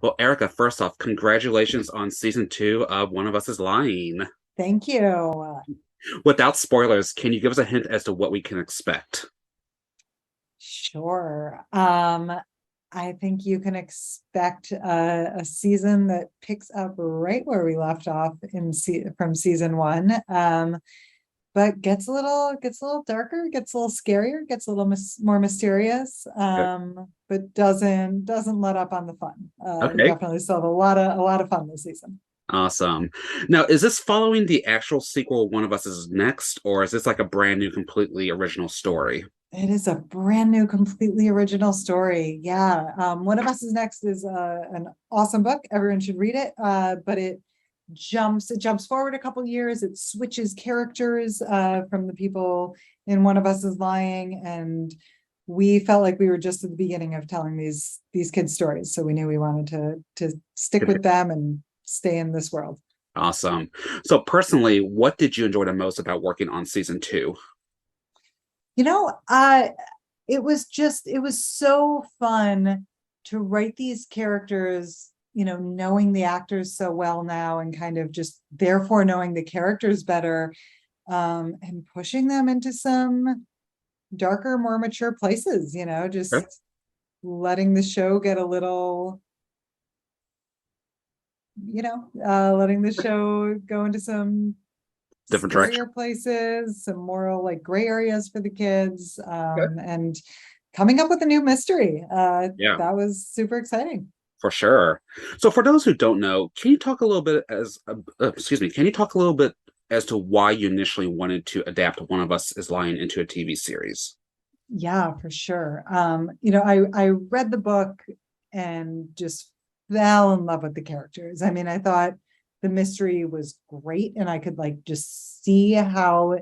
Well, Erica, first off, congratulations on season 2 of One of Us is Lying. Thank you. Without spoilers, can you give us a hint as to what we can expect? Sure. I think you can expect a season that picks up right where we left off from season one. But gets a little darker, gets a little scarier, gets a little more mysterious. Okay. But doesn't let up on the fun. We Okay, definitely still have a lot of fun this season. awesome. Now, is this following the actual sequel, One of Us is Next, or is this like a brand new, completely original story? It is a brand new, completely original story. Yeah. One of Us is Next is an awesome book. Everyone should read it. But it jumps forward a couple years. It switches characters from the people in One of Us is Lying. And we felt like we were just at the beginning of telling these kids' stories. So we knew we wanted to stick with them and stay in this world. Awesome. So, personally, what did you enjoy the most about working on season 2? You know, it was so fun to write these characters, knowing the actors so well now and kind of just therefore knowing the characters better, and pushing them into some darker, more mature places, Okay. just letting the show get a little, letting the show go into some Different direction. scarier places, some moral like gray areas for the kids, and coming up with a new mystery. Yeah. That was super exciting. For sure. So, for those who don't know, can you talk a little bit excuse me, can you talk a little bit as to why you initially wanted to adapt One of Us is Lying into a TV series? Yeah, for sure. I read the book and just fell in love with the characters. I mean, I thought the mystery was great, and I could like just see how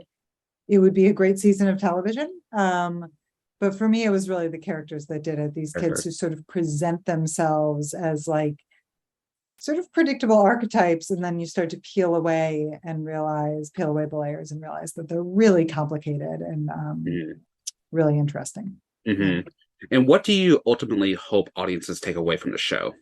it would be a great season of television. But for me, it was really the characters that did it. These For kids sure. who sort of present themselves as like sort of predictable archetypes, and then you start to peel away the layers and realize that they're really complicated and Mhm. really interesting. Yeah. Mhm. And what do you ultimately hope audiences take away from the show?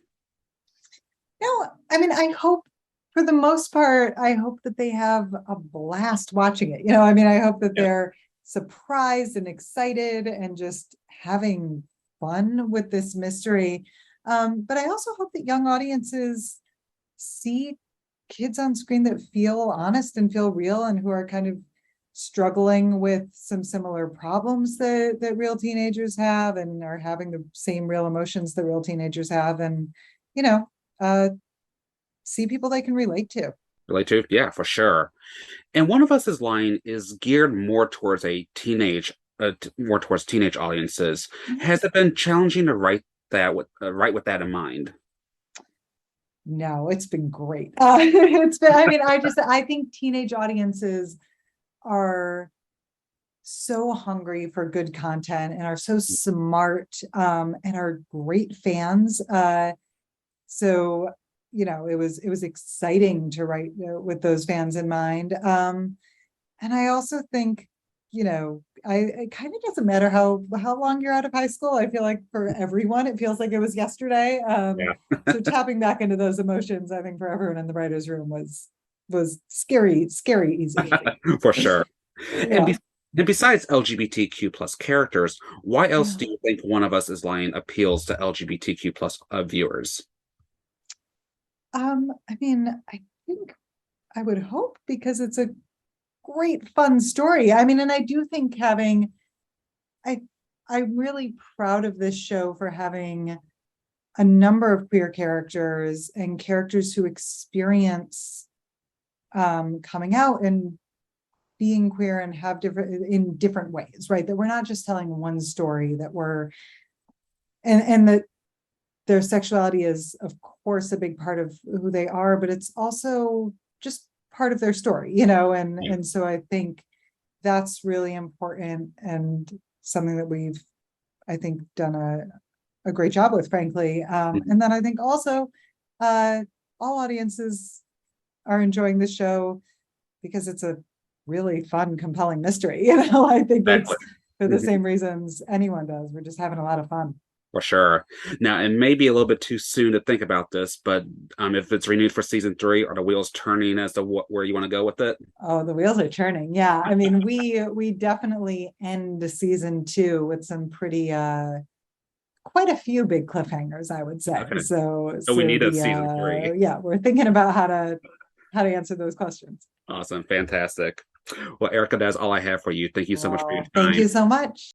No, I mean, I hope for the most part, I hope that they have a blast watching it. I mean, I hope that Yeah, they're surprised and excited and just having fun with this mystery. But I also hope that young audiences see kids on screen that feel honest and feel real and who are kind of struggling with some similar problems that real teenagers have and are having the same real emotions that real teenagers have. And, you know, uh, see people they can relate to. relate to? Yeah, for sure. And One of Us is Lying is geared more towards teenage audiences. Mhm. Has it been challenging to write with that in mind? No, it's been great. I mean, I think teenage audiences are so hungry for good content and are so smart, and are great fans. So, it was exciting to write with those fans in mind. And I also think, it kind of doesn't matter how long you're out of high school. I feel like for everyone, it feels like it was yesterday. Yeah, So tapping back into those emotions, I think for everyone in the writers' room was scary, scary easy. for sure. And, Yeah. be- and besides LGBTQ plus characters, why else Yeah. do you think One of Us is Lying appeals to LGBTQ plus viewers? I mean, I think I would hope because it's a great fun story. I mean, and I do think I I'm really proud of this show for having a number of queer characters and characters who experience coming out and being queer and have different ways, right? That we're not just telling one story, that we're and that their sexuality is of course a big part of who they are, but it's also just part of their story, Yeah. and so I think that's really important and something that we've, I think, done a great job with, frankly. Mhm. And then I think also uh, all audiences are enjoying the show because it's a really fun, compelling mystery. I think Exactly. it's for the Mhm. same reasons anyone does. We're just having a lot of fun. For sure. Now, it may be a little bit too soon to think about this, but if it's renewed for season three, are the wheels turning as to where you want to go with it? Oh, the wheels are turning. Yeah. I mean, we definitely end season two with some pretty quite a few big cliffhangers, I would say. Okay. So So we so need a the season three. yeah, we're thinking about how to answer those questions. Awesome. Fantastic. Well, Erica, that's all I have for you. Thank you so much for your Well, thank you time. so much.